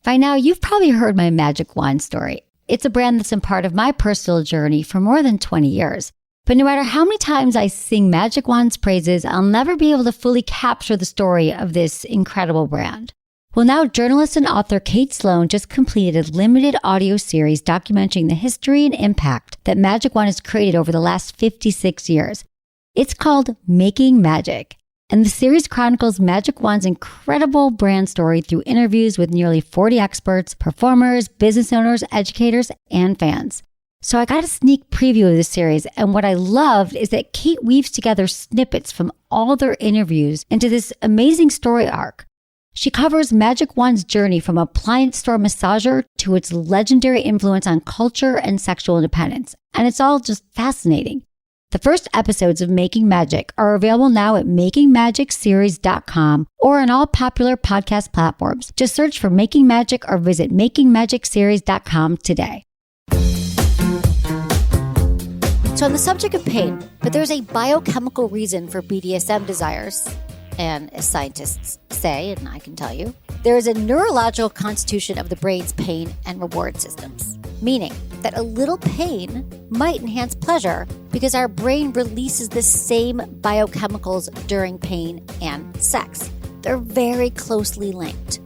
By now, you've probably heard my magic wand story. It's a brand that's been part of my personal journey for more than 20 years. But no matter how many times I sing Magic Wand's praises, I'll never be able to fully capture the story of this incredible brand. Well, now journalist and author Kate Sloan just completed a limited audio series documenting the history and impact that Magic Wand has created over the last 56 years. It's called Making Magic. And the series chronicles Magic Wand's incredible brand story through interviews with nearly 40 experts, performers, business owners, educators, and fans. So I got a sneak preview of this series, and what I loved is that Kate weaves together snippets from all their interviews into this amazing story arc. She covers Magic Wand's journey from appliance store massager to its legendary influence on culture and sexual independence, and it's all just fascinating. The first episodes of Making Magic are available now at makingmagicseries.com or on all popular podcast platforms. Just search for Making Magic or visit makingmagicseries.com today. So on the subject of pain, but there's a biochemical reason for BDSM desires. And as scientists say, and I can tell you, there is a neurological constitution of the brain's pain and reward systems, meaning that a little pain might enhance pleasure because our brain releases the same biochemicals during pain and sex. They're very closely linked.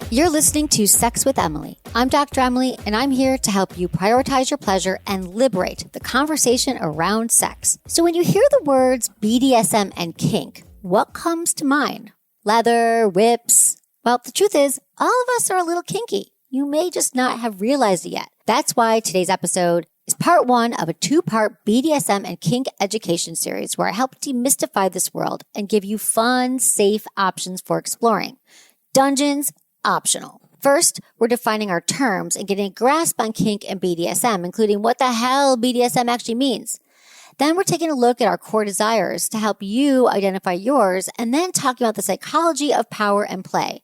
You're listening to Sex with Emily. I'm Dr. Emily, and I'm here to help you prioritize your pleasure and liberate the conversation around sex. So when you hear the words BDSM and kink, what comes to mind? Leather, whips? Well, the truth is, all of us are a little kinky. You may just not have realized it yet. That's why today's episode is part one of a two-part BDSM and kink education series where I help demystify this world and give you fun, safe options for exploring. Dungeons, optional. First, we're defining our terms and getting a grasp on kink and BDSM, including what the hell BDSM actually means. Then we're taking a look at our core desires to help you identify yours, and then talking about the psychology of power and play.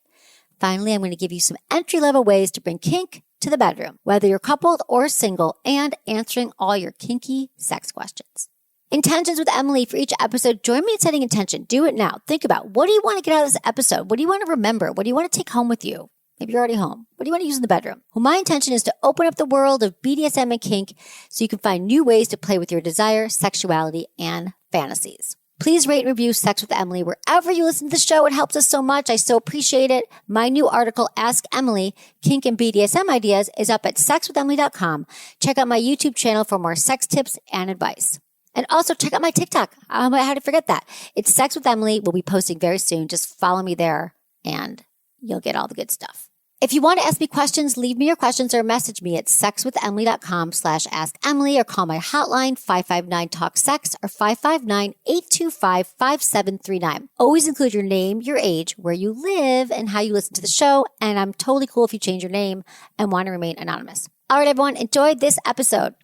Finally, I'm going to give you some entry-level ways to bring kink to the bedroom, whether you're coupled or single, and answering all your kinky sex questions. Intentions with Emily for each episode. Join me in setting intention. Do it now. Think about, what do you want to get out of this episode? What do you want to remember? What do you want to take home with you? Maybe you're already home. What do you want to use in the bedroom? Well, my intention is to open up the world of BDSM and kink so you can find new ways to play with your desire, sexuality, and fantasies. Please rate and review Sex with Emily wherever you listen to the show. It helps us so much. I so appreciate it. My new article, Ask Emily, Kink and BDSM Ideas, is up at sexwithemily.com. Check out my YouTube channel for more sex tips and advice. And also check out my TikTok. How to forget that? It's Sex with Emily. We'll be posting very soon. Just follow me there and you'll get all the good stuff. If you want to ask me questions, leave me your questions or message me at sexwithemily.com/assemily or call my hotline 559-TALK-SEX or 559-825-5739. Always include your name, your age, where you live, and how you listen to the show. And I'm totally cool if you change your name and want to remain anonymous. All right, everyone, enjoy this episode.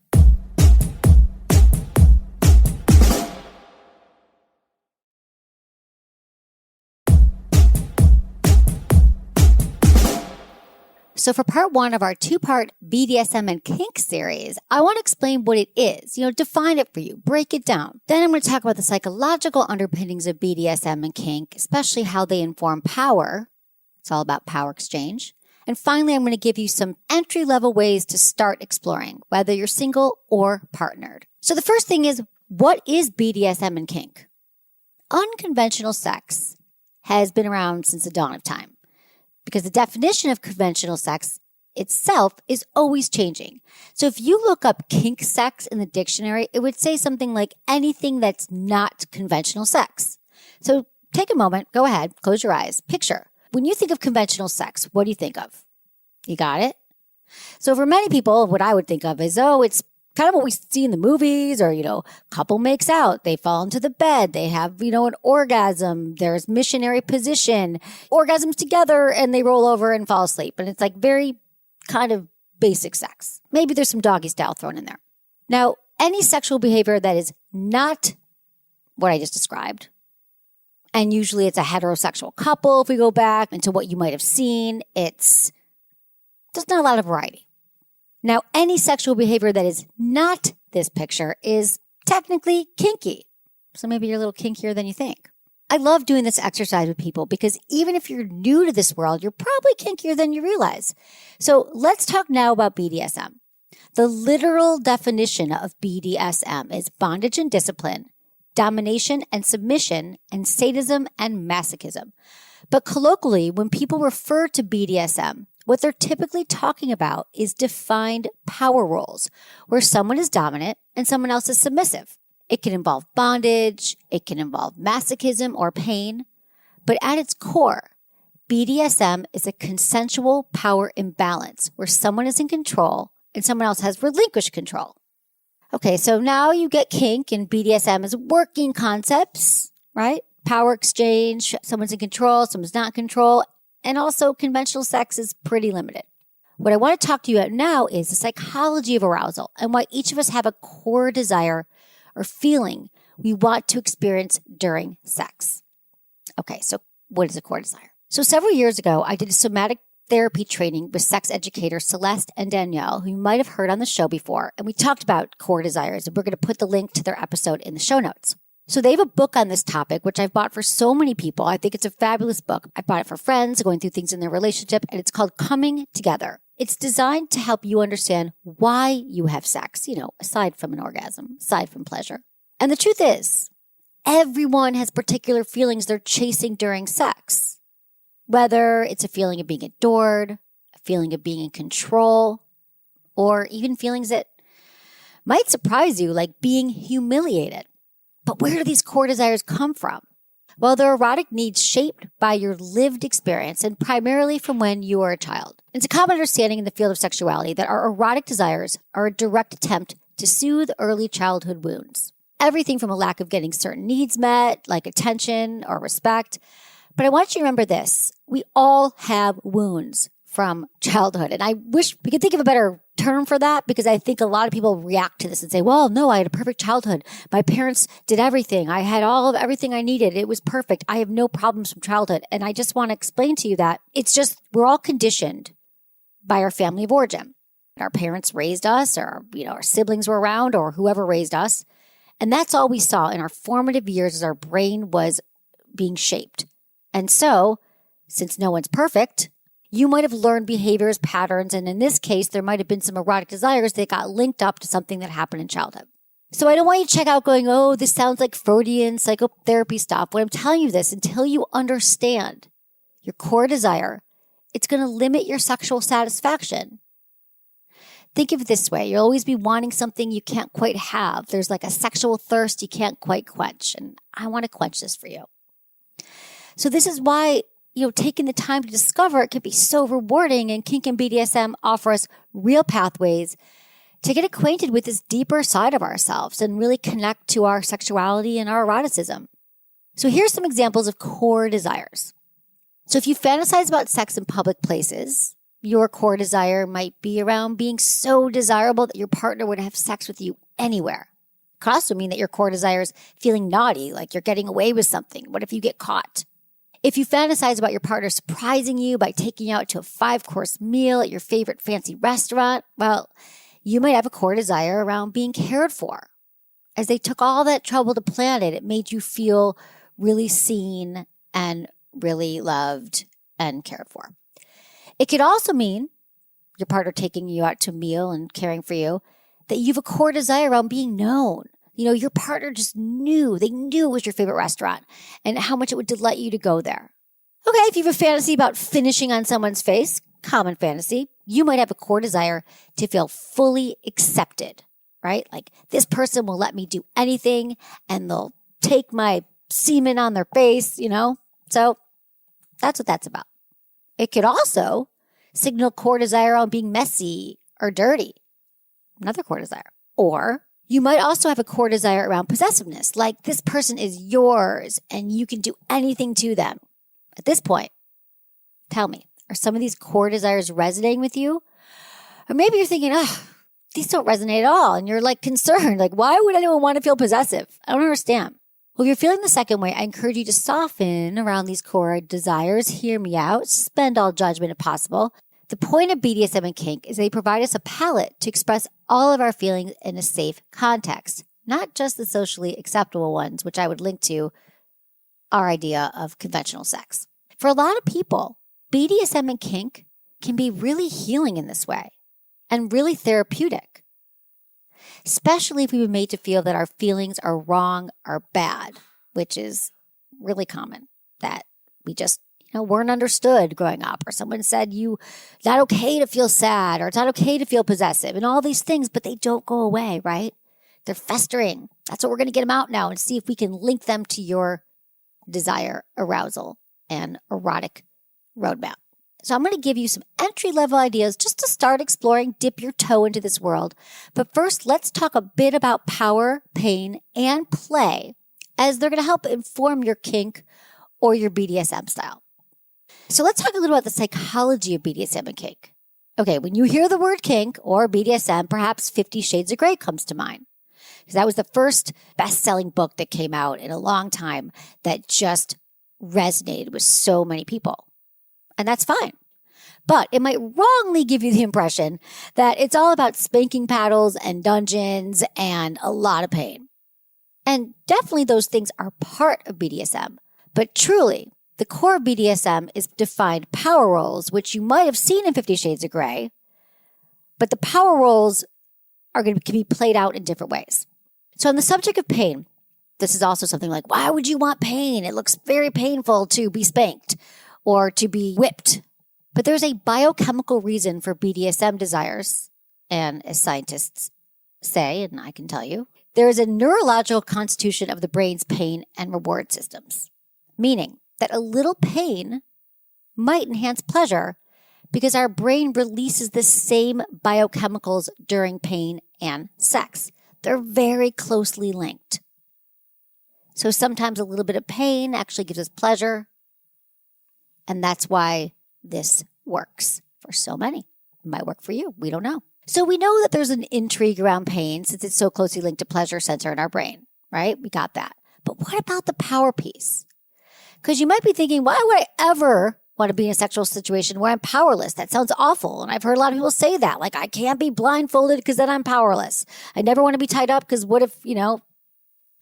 So for part one of our two-part BDSM and kink series, I want to explain what it is, define it for you, break it down. Then I'm going to talk about the psychological underpinnings of BDSM and kink, especially how they inform power. It's all about power exchange. And finally, I'm going to give you some entry-level ways to start exploring, whether you're single or partnered. So the first thing is, what is BDSM and kink? Unconventional sex has been around since the dawn of time, because the definition of conventional sex itself is always changing. So if you look up kink sex in the dictionary, it would say something like anything that's not conventional sex. So take a moment, go ahead, close your eyes, picture. When you think of conventional sex, what do you think of? You got it? So for many people, what I would think of is, it's kind of what we see in the movies, or, couple makes out, they fall into the bed, they have, an orgasm, there's missionary position, orgasms together, and they roll over and fall asleep. And it's like very kind of basic sex. Maybe there's some doggy style thrown in there. Now, any sexual behavior that is not what I just described, and usually it's a heterosexual couple, if we go back into what you might have seen, there's not a lot of variety. Now, any sexual behavior that is not this picture is technically kinky. So maybe you're a little kinkier than you think. I love doing this exercise with people because even if you're new to this world, you're probably kinkier than you realize. So let's talk now about BDSM. The literal definition of BDSM is bondage and discipline, domination and submission, and sadism and masochism. But colloquially, when people refer to BDSM, what they're typically talking about is defined power roles, where someone is dominant and someone else is submissive. It can involve bondage, it can involve masochism or pain, but at its core, BDSM is a consensual power imbalance where someone is in control and someone else has relinquished control. Okay, so now you get kink and BDSM as working concepts, right? Power exchange, someone's in control, someone's not in control, and also conventional sex is pretty limited. What I want to talk to you about now is the psychology of arousal and why each of us have a core desire or feeling we want to experience during sex. Okay, so what is a core desire? So several years ago, I did a somatic therapy training with sex educators Celeste and Danielle, who you might have heard on the show before, and we talked about core desires, and we're going to put the link to their episode in the show notes. So they have a book on this topic, which I've bought for so many people. I think it's a fabulous book. I bought it for friends going through things in their relationship, and it's called Coming Together. It's designed to help you understand why you have sex, aside from an orgasm, aside from pleasure. And the truth is, everyone has particular feelings they're chasing during sex. Whether it's a feeling of being adored, a feeling of being in control, or even feelings that might surprise you, like being humiliated. But where do these core desires come from? Well, they're erotic needs shaped by your lived experience and primarily from when you were a child. It's a common understanding in the field of sexuality that our erotic desires are a direct attempt to soothe early childhood wounds. Everything from a lack of getting certain needs met, like attention or respect. But I want you to remember this. We all have wounds from childhood. And I wish we could think of a better term for that because I think a lot of people react to this and say, well, no, I had a perfect childhood. My parents did everything. I had everything I needed. It was perfect. I have no problems from childhood. And I just want to explain to you that it's just, we're all conditioned by our family of origin. Our parents raised us or, our siblings were around or whoever raised us. And that's all we saw in our formative years as our brain was being shaped. And so, since no one's perfect, you might have learned behaviors, patterns, and in this case, there might have been some erotic desires that got linked up to something that happened in childhood. So I don't want you to check out going, oh, this sounds like Freudian psychotherapy stuff. When I'm telling you this, until you understand your core desire, it's going to limit your sexual satisfaction. Think of it this way. You'll always be wanting something you can't quite have. There's like a sexual thirst you can't quite quench. And I want to quench this for you. So this is why, taking the time to discover it can be so rewarding, and kink and BDSM offer us real pathways to get acquainted with this deeper side of ourselves and really connect to our sexuality and our eroticism. So here's some examples of core desires. So if you fantasize about sex in public places, your core desire might be around being so desirable that your partner would have sex with you anywhere. It could also mean that your core desire is feeling naughty, like you're getting away with something. What if you get caught? If you fantasize about your partner surprising you by taking you out to a 5-course meal at your favorite fancy restaurant, well, you might have a core desire around being cared for. As they took all that trouble to plan it, it made you feel really seen and really loved and cared for. It could also mean your partner taking you out to a meal and caring for you, that you have a core desire around being known. Your partner just knew, they knew it was your favorite restaurant and how much it would delight you to go there. Okay, if you have a fantasy about finishing on someone's face, common fantasy, you might have a core desire to feel fully accepted, right? Like this person will let me do anything and they'll take my semen on their face, So that's what that's about. It could also signal core desire on being messy or dirty. Another core desire. Or you might also have a core desire around possessiveness, like this person is yours and you can do anything to them. At this point, tell me, are some of these core desires resonating with you? Or maybe you're thinking, these don't resonate at all. And you're concerned, why would anyone want to feel possessive? I don't understand. Well, if you're feeling the second way, I encourage you to soften around these core desires. Hear me out. Suspend all judgment if possible. The point of BDSM and kink is they provide us a palette to express all of our feelings in a safe context, not just the socially acceptable ones, which I would link to our idea of conventional sex. For a lot of people, BDSM and kink can be really healing in this way and really therapeutic, especially if we've been made to feel that our feelings are wrong or bad, which is really common, that we just weren't understood growing up, or someone said it's not okay to feel sad, or it's not okay to feel possessive, and all these things, but they don't go away, right? They're festering. That's what we're going to get them out now and see if we can link them to your desire, arousal, and erotic roadmap. So I'm going to give you some entry-level ideas just to start exploring, dip your toe into this world. But first, let's talk a bit about power, pain, and play, as they're going to help inform your kink or your BDSM style. So let's talk a little about the psychology of BDSM and kink. Okay, when you hear the word kink or BDSM, perhaps 50 Shades of Grey comes to mind, because that was the first best-selling book that came out in a long time that just resonated with so many people. And that's fine. But it might wrongly give you the impression that it's all about spanking paddles and dungeons and a lot of pain. And definitely those things are part of BDSM. But truly, the core of BDSM is defined power roles, which you might have seen in 50 Shades of Grey. But the power roles can be played out in different ways. So on the subject of pain, this is also something like, why would you want pain? It looks very painful to be spanked or to be whipped. But there's a biochemical reason for BDSM desires. And as scientists say, and I can tell you, there is a neurological constitution of the brain's pain and reward systems, meaning that a little pain might enhance pleasure because our brain releases the same biochemicals during pain and sex. They're very closely linked. So sometimes a little bit of pain actually gives us pleasure. And that's why this works for so many. It might work for you. We don't know. So we know that there's an intrigue around pain since it's so closely linked to pleasure center in our brain, right? We got that. But what about the power piece? Because you might be thinking, why would I ever want to be in a sexual situation where I'm powerless? That sounds awful. And I've heard a lot of people say that, like, I can't be blindfolded because then I'm powerless. I never want to be tied up because what if,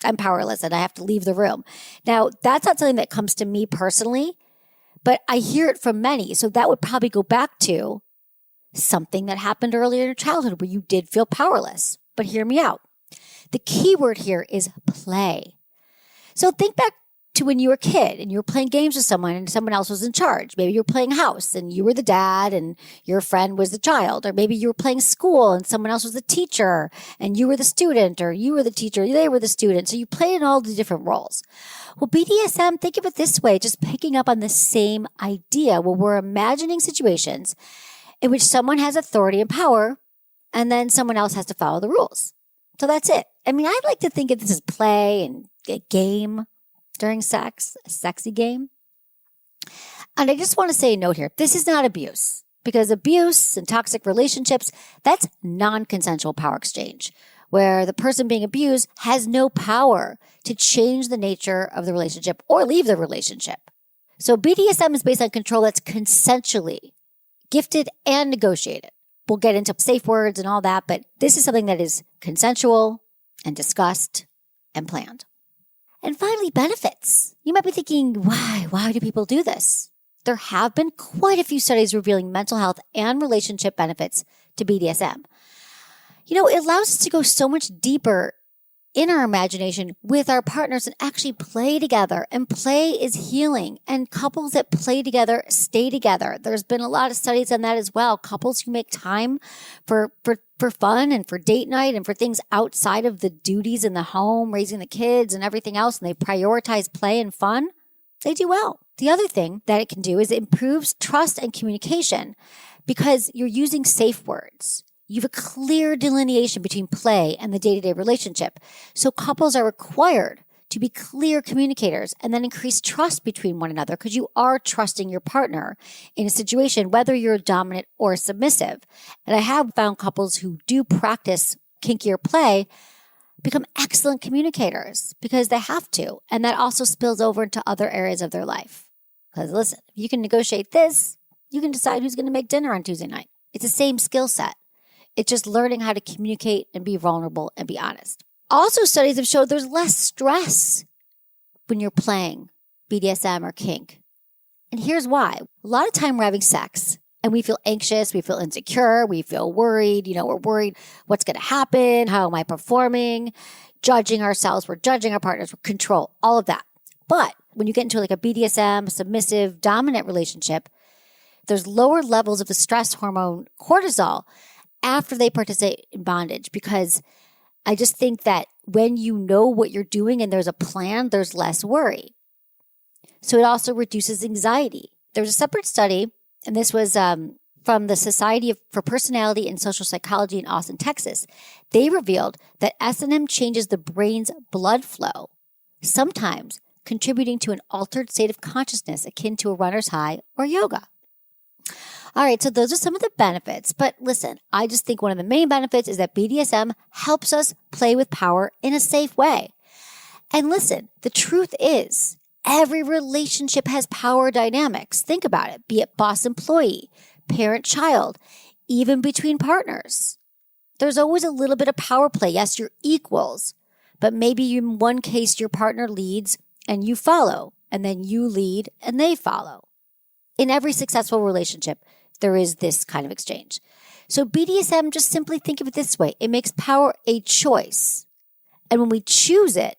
I'm powerless and I have to leave the room. Now, that's not something that comes to me personally, but I hear it from many. So that would probably go back to something that happened earlier in your childhood where you did feel powerless. But hear me out. The key word here is play. So think back to when you were a kid and you were playing games with someone and someone else was in charge. Maybe you were playing house and you were the dad and your friend was the child. Or maybe you were playing school and someone else was the teacher and you were the student, or you were the teacher, they were the student. So you played in all the different roles. Well, BDSM, think of it this way, just picking up on the same idea where we're imagining situations in which someone has authority and power and then someone else has to follow the rules. So that's it. I mean, I like to think of this as play and a game during sex, a sexy game. And I just want to say a note here. This is not abuse, because abuse and toxic relationships, that's non-consensual power exchange, where the person being abused has no power to change the nature of the relationship or leave the relationship. So BDSM is based on control that's consensually gifted and negotiated. We'll get into safe words and all that, but this is something that is consensual and discussed and planned. And finally, benefits. You might be thinking, why? Why do people do this? There have been quite a few studies revealing mental health and relationship benefits to BDSM. It allows us to go so much deeper in our imagination with our partners and actually play together. And play is healing. And couples that play together stay together. There's been a lot of studies on that as well. Couples who make time for fun and for date night and for things outside of the duties in the home, raising the kids and everything else, and they prioritize play and fun, they do well. The other thing that it can do is it improves trust and communication because you're using safe words. You have a clear delineation between play and the day-to-day relationship. So couples are required to be clear communicators and then increase trust between one another because you are trusting your partner in a situation, whether you're dominant or submissive. And I have found couples who do practice kinkier play become excellent communicators because they have to. And that also spills over into other areas of their life. Because listen, if you can negotiate this, you can decide who's going to make dinner on Tuesday night. It's the same skill set. It's just learning how to communicate and be vulnerable and be honest. Also, studies have showed there's less stress when you're playing BDSM or kink. And here's why. A lot of time we're having sex and we feel anxious, we feel insecure, we feel worried. We're worried what's going to happen, how am I performing, judging ourselves, we're judging our partners, we're control, all of that. But when you get into like a BDSM, submissive, dominant relationship, there's lower levels of the stress hormone cortisol after they participate in bondage, because I just think that when you know what you're doing and there's a plan, there's less worry. So it also reduces anxiety. There's a separate study, and this was from the Society for Personality and Social Psychology in Austin, Texas. They revealed that S&M changes the brain's blood flow, sometimes contributing to an altered state of consciousness akin to a runner's high or yoga. All right, so those are some of the benefits. But listen, I just think one of the main benefits is that BDSM helps us play with power in a safe way. And listen, the truth is, every relationship has power dynamics. Think about it, be it boss-employee, parent-child, even between partners. There's always a little bit of power play. Yes, you're equals, but maybe in one case your partner leads and you follow, and then you lead and they follow. In every successful relationship, there is this kind of exchange. So BDSM, just simply think of it this way. It makes power a choice. And when we choose it,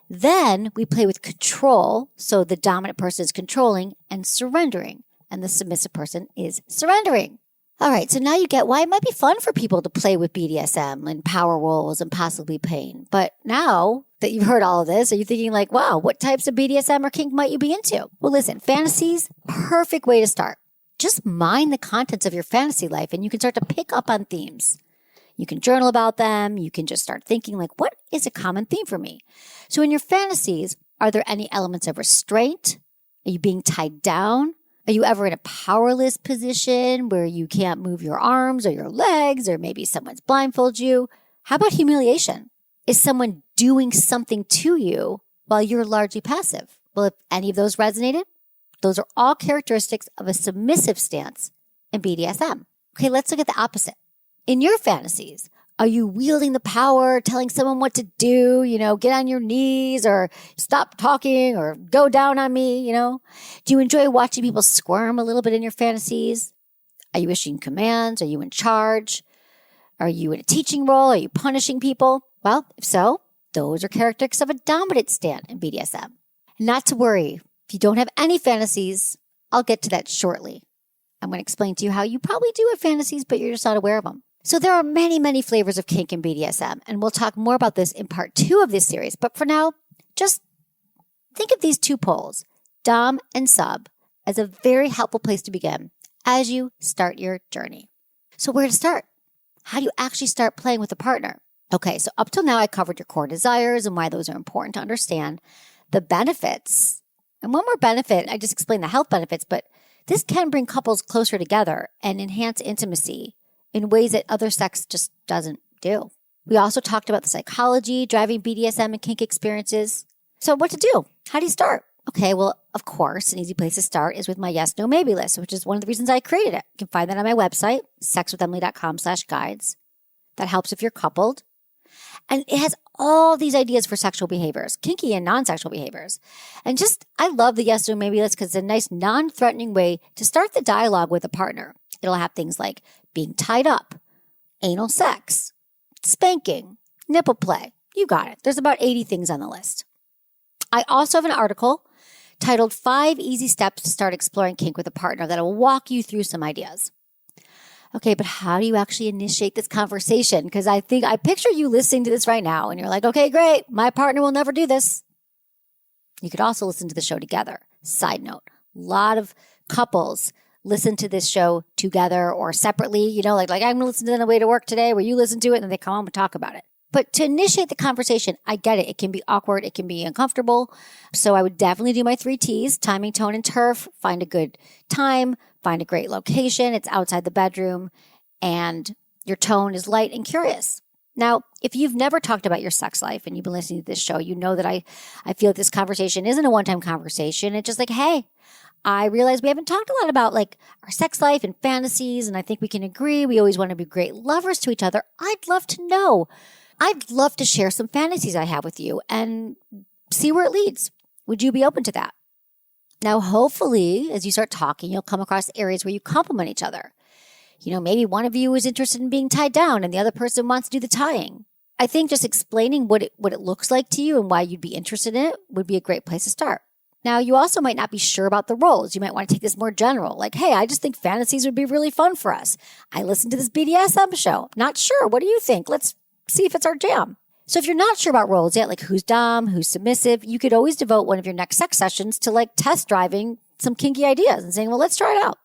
then we play with control. So the dominant person is controlling and surrendering, and the submissive person is surrendering. All right, so now you get why it might be fun for people to play with BDSM and power roles and possibly pain. But now that you've heard all of this, are you thinking like, wow, what types of BDSM or kink might you be into? Well, listen, fantasies, perfect way to start. Just mine the contents of your fantasy life and you can start to pick up on themes. You can journal about them. You can just start thinking like, what is a common theme for me? So in your fantasies, are there any elements of restraint? Are you being tied down? Are you ever in a powerless position where you can't move your arms or your legs, or maybe someone's blindfolded you? How about humiliation? Is someone doing something to you while you're largely passive? Well, if any of those resonated, those are all characteristics of a submissive stance in BDSM. Okay, let's look at the opposite. In your fantasies, are you wielding the power, telling someone what to do, get on your knees or stop talking or go down on me, Do you enjoy watching people squirm a little bit in your fantasies? Are you issuing commands? Are you in charge? Are you in a teaching role? Are you punishing people? Well, if so, those are characteristics of a dominant stance in BDSM. Not to worry, if you don't have any fantasies, I'll get to that shortly. I'm going to explain to you how you probably do have fantasies, but you're just not aware of them. So there are many, many flavors of kink and BDSM, and we'll talk more about this in part 2 of this series. But for now, just think of these two poles, dom and sub, as a very helpful place to begin as you start your journey. So where to start? How do you actually start playing with a partner? Okay, so up till now, I covered your core desires and why those are important to understand, the benefits. And one more benefit, I just explained the health benefits, but this can bring couples closer together and enhance intimacy in ways that other sex just doesn't do. We also talked about the psychology driving BDSM and kink experiences. So what to do? How do you start? Okay, well, of course, an easy place to start is with my yes, no, maybe list, which is one of the reasons I created it. You can find that on my website, sexwithemily.com/guides. That helps if you're coupled. And it has all these ideas for sexual behaviors, kinky and non-sexual behaviors. And I love the yes, no, maybe list because it's a nice non-threatening way to start the dialogue with a partner. It'll have things like being tied up, anal sex, spanking, nipple play. You got it. There's about 80 things on the list. I also have an article titled 5 Easy Steps to Start Exploring Kink with a Partner that will walk you through some ideas. Okay, but how do you actually initiate this conversation? Because I picture you listening to this right now and you're like, okay, great. My partner will never do this. You could also listen to the show together. Side note, a lot of couples listen to this show together or separately, like I'm going to listen to it on the way to work today where you listen to it and then they come home and talk about it. But to initiate the conversation, I get it. It can be awkward. It can be uncomfortable. So I would definitely do my 3 T's, timing, tone, and turf. Find a good time. Find a great location. It's outside the bedroom. And your tone is light and curious. Now, if you've never talked about your sex life and you've been listening to this show, you know that I feel that this conversation isn't a one-time conversation. It's just like, hey, I realize we haven't talked a lot about our sex life and fantasies. And I think we can agree. We always want to be great lovers to each other. I'd love to know. I'd love to share some fantasies I have with you and see where it leads. Would you be open to that? Now, hopefully, as you start talking, you'll come across areas where you complement each other. Maybe one of you is interested in being tied down and the other person wants to do the tying. I think just explaining what it looks like to you and why you'd be interested in it would be a great place to start. Now, you also might not be sure about the roles. You might want to take this more general, like, hey, I just think fantasies would be really fun for us. I listened to this BDSM show. Not sure. What do you think? Let's see if it's our jam. So if you're not sure about roles yet, like who's dom, who's submissive, you could always devote one of your next sex sessions to like test driving some kinky ideas and saying, well, let's try it out.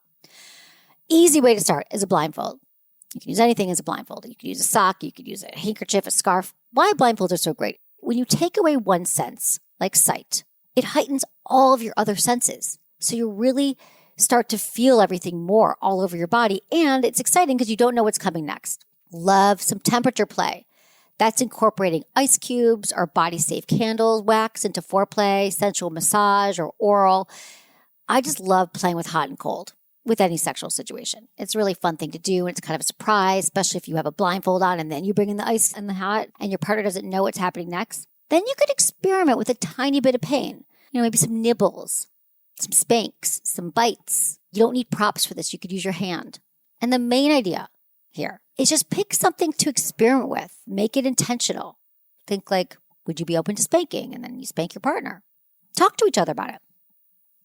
Easy way to start is a blindfold. You can use anything as a blindfold. You can use a sock. You could use a handkerchief, a scarf. Why blindfolds are so great? When you take away one sense, like sight, it heightens all of your other senses. So you really start to feel everything more all over your body. And it's exciting because you don't know what's coming next. Love some temperature play. That's incorporating ice cubes or body-safe candles, wax into foreplay, sensual massage, or oral. I just love playing with hot and cold with any sexual situation. It's a really fun thing to do, and it's kind of a surprise, especially if you have a blindfold on and then you bring in the ice and the hot and your partner doesn't know what's happening next. Then you could experiment with a tiny bit of pain. Maybe some nibbles, some spanks, some bites. You don't need props for this. You could use your hand. And the main idea here is just pick something to experiment with. Make it intentional. Think like, would you be open to spanking? And then you spank your partner. Talk to each other about it.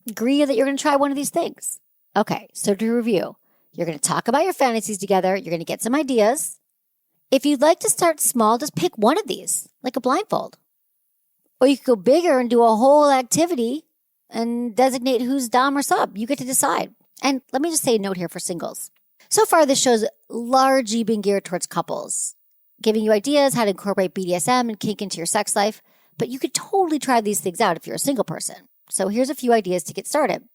Agree that you're going to try one of these things. Okay, so to review, you're going to talk about your fantasies together. You're going to get some ideas. If you'd like to start small, just pick one of these, like a blindfold. Or you could go bigger and do a whole activity and designate who's dom or sub. You get to decide. And let me just say a note here for singles. So far, this show's largely been geared towards couples, giving you ideas how to incorporate BDSM and kink into your sex life. But you could totally try these things out if you're a single person. So here's a few ideas to get started.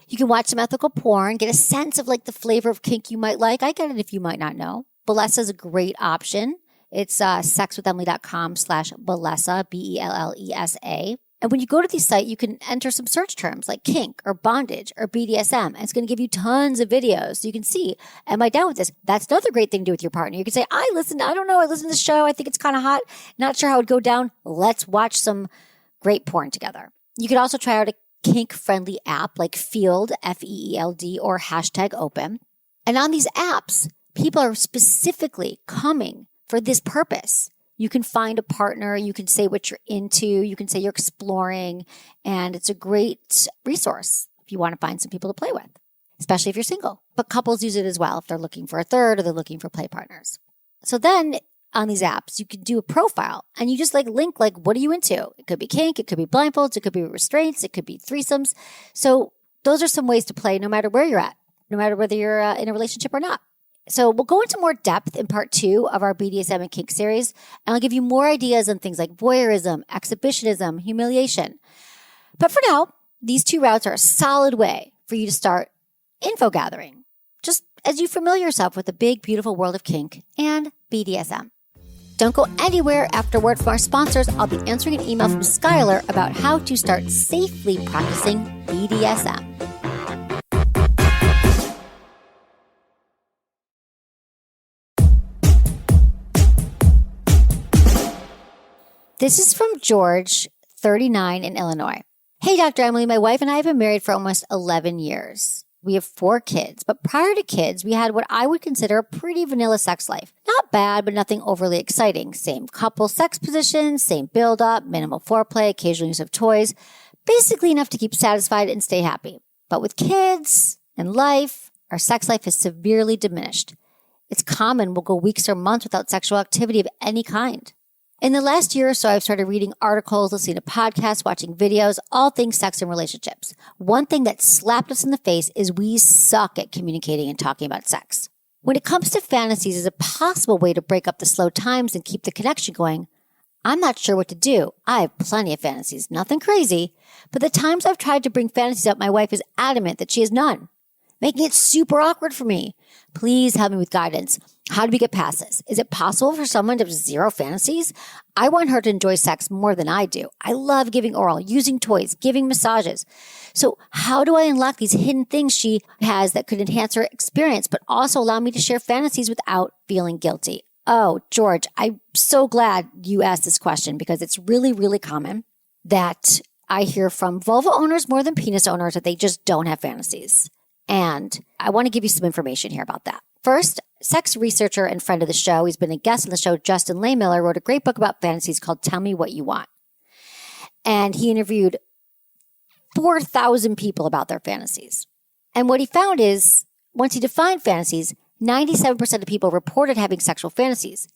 You can watch some ethical porn, get a sense of like the flavor of kink you might like. I get it if you might not know. Bellesa is a great option. It's sexwithemily.com/Bellesa, Bellesa. And when you go to the site, you can enter some search terms like kink or bondage or BDSM. And it's going to give you tons of videos. So you can see, am I down with this? That's another great thing to do with your partner. You can say, I listened to the show. I think it's kind of hot. Not sure how it would go down. Let's watch some great porn together. You could also try out a kink-friendly app like Field, F-E-E-L-D, or #open. And on these apps, people are specifically coming for this purpose. You can find a partner, you can say what you're into, you can say you're exploring, and it's a great resource if you want to find some people to play with, especially if you're single. But couples use it as well if they're looking for a third or they're looking for play partners. So then on these apps, you can do a profile and you just link what are you into? It could be kink, it could be blindfolds, it could be restraints, it could be threesomes. So those are some ways to play no matter where you're at, no matter whether you're in a relationship or not. So we'll go into more depth in part 2 of our BDSM and kink series, and I'll give you more ideas on things like voyeurism, exhibitionism, humiliation. But for now, these 2 routes are a solid way for you to start info gathering, just as you familiar yourself with the big, beautiful world of kink and BDSM. Don't go anywhere. After a word from our sponsors, I'll be answering an email from Skylar about how to start safely practicing BDSM. This is from George, 39, in Illinois. Hey, Dr. Emily, my wife and I have been married for almost 11 years. We have 4 kids, but prior to kids, we had what I would consider a pretty vanilla sex life. Not bad, but nothing overly exciting. Same couple sex positions, same build-up, minimal foreplay, occasional use of toys. Basically enough to keep satisfied and stay happy. But with kids and life, our sex life is severely diminished. It's common we'll go weeks or months without sexual activity of any kind. In the last year or so, I've started reading articles, listening to podcasts, watching videos, all things sex and relationships. One thing that slapped us in the face is we suck at communicating and talking about sex. When it comes to fantasies as a possible way to break up the slow times and keep the connection going, I'm not sure what to do. I have plenty of fantasies, nothing crazy, but the times I've tried to bring fantasies up, my wife is adamant that she has none, making it super awkward for me. Please help me with guidance. How do we get past this? Is it possible for someone to have 0 fantasies? I want her to enjoy sex more than I do. I love giving oral, using toys, giving massages. So how do I unlock these hidden things she has that could enhance her experience, but also allow me to share fantasies without feeling guilty? Oh, George, I'm so glad you asked this question because it's really, really common that I hear from vulva owners more than penis owners that they just don't have fantasies. And I want to give you some information here about that. First, sex researcher and friend of the show, he's been a guest on the show, Justin Lehmiller, wrote a great book about fantasies called Tell Me What You Want. And he interviewed 4,000 people about their fantasies. And what he found is, once he defined fantasies, 97% of people reported having sexual fantasies,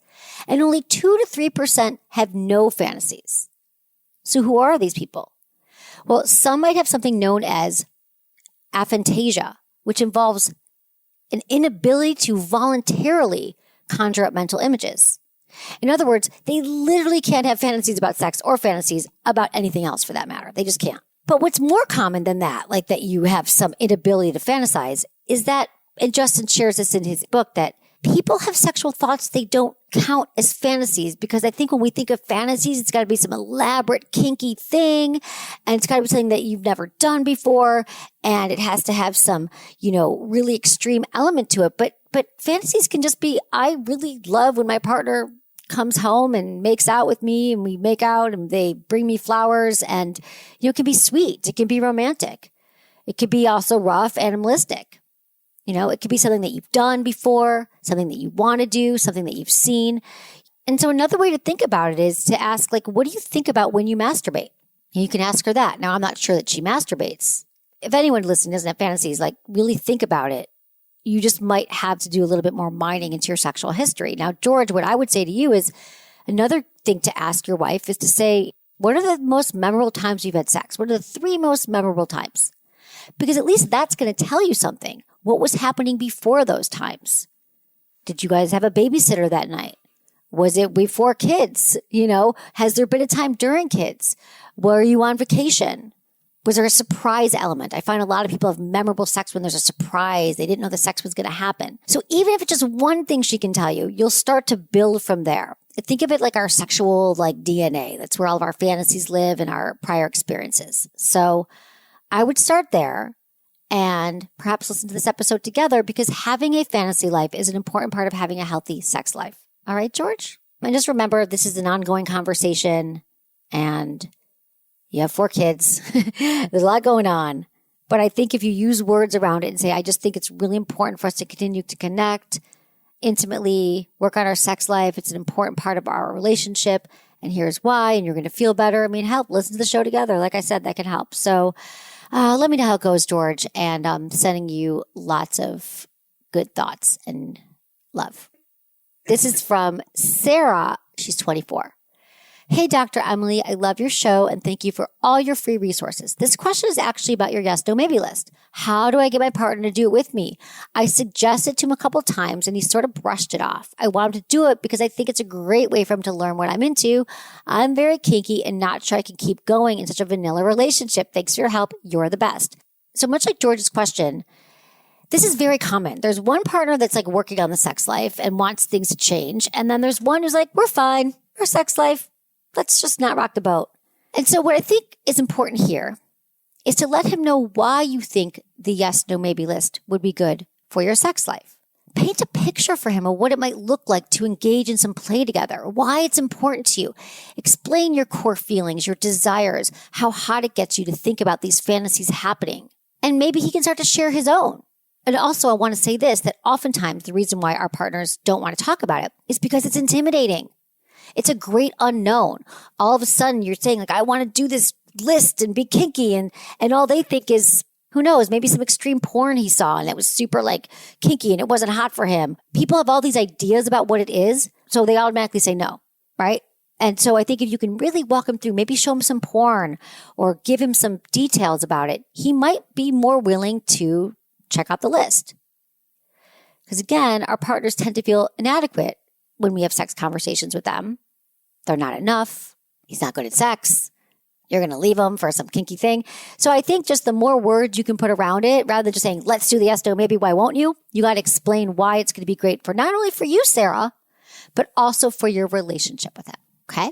and only 2 to 3% have no fantasies. So who are these people? Well, some might have something known as aphantasia, which involves an inability to voluntarily conjure up mental images. In other words, they literally can't have fantasies about sex or fantasies about anything else for that matter. They just can't. But what's more common than that, like that you have some inability to fantasize, is that, and Justin shares this in his book, that people have sexual thoughts they don't count as fantasies, because I think when we think of fantasies, it's got to be some elaborate kinky thing, and it's got to be something that you've never done before, and it has to have some, really extreme element to it. But fantasies can just be, I really love when my partner comes home and makes out with me, and we make out and they bring me flowers, and it can be sweet, it can be romantic, it could be also rough, animalistic. It could be something that you've done before, something that you want to do, something that you've seen. And so another way to think about it is to ask, what do you think about when you masturbate? And you can ask her that. Now, I'm not sure that she masturbates. If anyone listening doesn't have fantasies, really think about it. You just might have to do a little bit more mining into your sexual history. Now, George, what I would say to you is another thing to ask your wife is to say, what are the most memorable times you've had sex? What are the 3 most memorable times? Because at least that's going to tell you something. What was happening before those times? Did you guys have a babysitter that night? Was it before kids? Has there been a time during kids? Were you on vacation? Was there a surprise element? I find a lot of people have memorable sex when there's a surprise. They didn't know the sex was going to happen. So even if it's just one thing she can tell you, you'll start to build from there. Think of it like our sexual DNA. That's where all of our fantasies live and our prior experiences. So I would start there. And perhaps listen to this episode together, because having a fantasy life is an important part of having a healthy sex life. All right, George? And just remember, this is an ongoing conversation, and you have 4 kids. There's a lot going on. But I think if you use words around it and say, I just think it's really important for us to continue to connect intimately, work on our sex life. It's an important part of our relationship. And here's why. And you're going to feel better. Help. Listen to the show together. Like I said, that can help. So let me know how it goes, George. And I'm sending you lots of good thoughts and love. This is from Sarah. She's 24. Hey, Dr. Emily, I love your show and thank you for all your free resources. This question is actually about your yes, no, maybe list. How do I get my partner to do it with me? I suggested to him a couple times and he sort of brushed it off. I want him to do it because I think it's a great way for him to learn what I'm into. I'm very kinky and not sure I can keep going in such a vanilla relationship. Thanks for your help. You're the best. So much like George's question, this is very common. There's one partner that's working on the sex life and wants things to change. And then there's one who's we're fine. Our sex life. Let's just not rock the boat. And so what I think is important here is to let him know why you think the yes, no, maybe list would be good for your sex life. Paint a picture for him of what it might look like to engage in some play together, why it's important to you. Explain your core feelings, your desires, how hot it gets you to think about these fantasies happening. And maybe he can start to share his own. And also, I want to say this, that oftentimes the reason why our partners don't want to talk about it is because it's intimidating. It's a great unknown. All of a sudden, you're saying, I want to do this list and be kinky. And all they think is, who knows, maybe some extreme porn he saw and it was super kinky and it wasn't hot for him. People have all these ideas about what it is, so they automatically say no, right? And so I think if you can really walk him through, maybe show him some porn or give him some details about it, he might be more willing to check out the list. Because again, our partners tend to feel inadequate when we have sex conversations with them. They're not enough. He's not good at sex. You're going to leave him for some kinky thing. So I think just the more words you can put around it, rather than just saying, let's do the yes, no, maybe, why won't you? You got to explain why it's going to be great for not only for you, Sarah, but also for your relationship with him. Okay?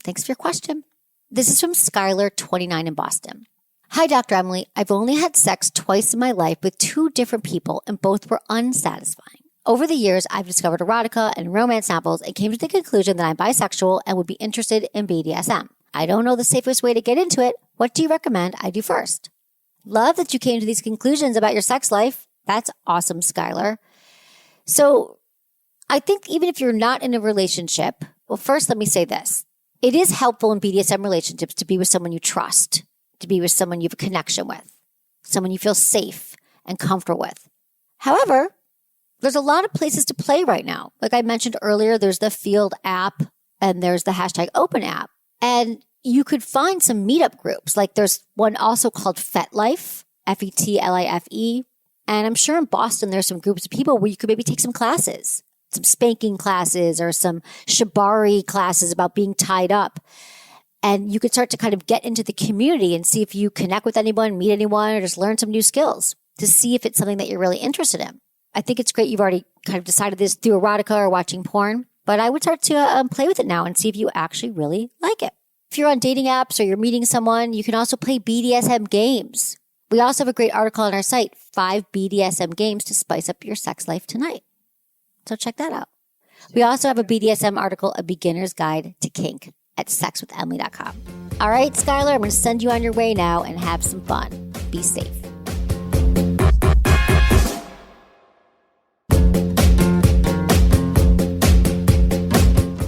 Thanks for your question. This is from Skylar, 29 in Boston. Hi, Dr. Emily. I've only had sex twice in my life with 2 different people and both were unsatisfying. Over the years, I've discovered erotica and romance novels and came to the conclusion that I'm bisexual and would be interested in BDSM. I don't know the safest way to get into it. What do you recommend I do first? Love that you came to these conclusions about your sex life. That's awesome, Skylar. So I think even if you're not in a relationship, well, first, let me say this. It is helpful in BDSM relationships to be with someone you trust, to be with someone you have a connection with, someone you feel safe and comfortable with. However, there's a lot of places to play right now. Like I mentioned earlier, there's the Field app and there's the #Open app. And you could find some meetup groups. Like there's one also called FetLife, FETLIFE. And I'm sure in Boston, there's some groups of people where you could maybe take some classes, some spanking classes or some shibari classes about being tied up. And you could start to kind of get into the community and see if you connect with anyone, meet anyone, or just learn some new skills to see if it's something that you're really interested in. I think it's great you've already kind of decided this through erotica or watching porn, but I would start to play with it now and see if you actually really like it. If you're on dating apps or you're meeting someone, you can also play BDSM games. We also have a great article on our site, 5 BDSM games to spice up your sex life tonight. So check that out. We also have a BDSM article, A Beginner's Guide to Kink, at sexwithemily.com. All right, Skylar, I'm going to send you on your way now and have some fun. Be safe.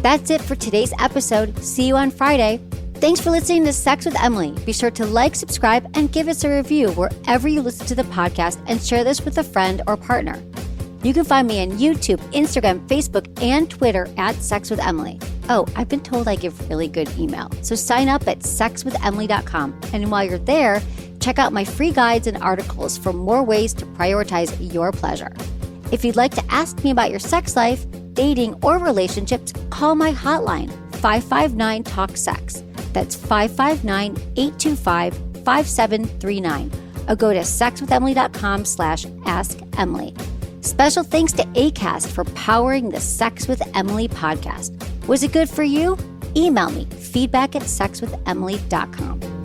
That's it for today's episode. See you on Friday. Thanks for listening to Sex with Emily. Be sure to like, subscribe, and give us a review wherever you listen to the podcast and share this with a friend or partner. You can find me on YouTube, Instagram, Facebook, and Twitter at Sex with Emily. Oh, I've been told I give really good email. So sign up at sexwithemily.com. And while you're there, check out my free guides and articles for more ways to prioritize your pleasure. If you'd like to ask me about your sex life, dating, or relationships, call my hotline, 559-TALK-SEX. That's 559-825-5739. Or go to sexwithemily.com/askemily. Special thanks to Acast for powering the Sex with Emily podcast. Was it good for you? Email me, feedback@sexwithemily.com.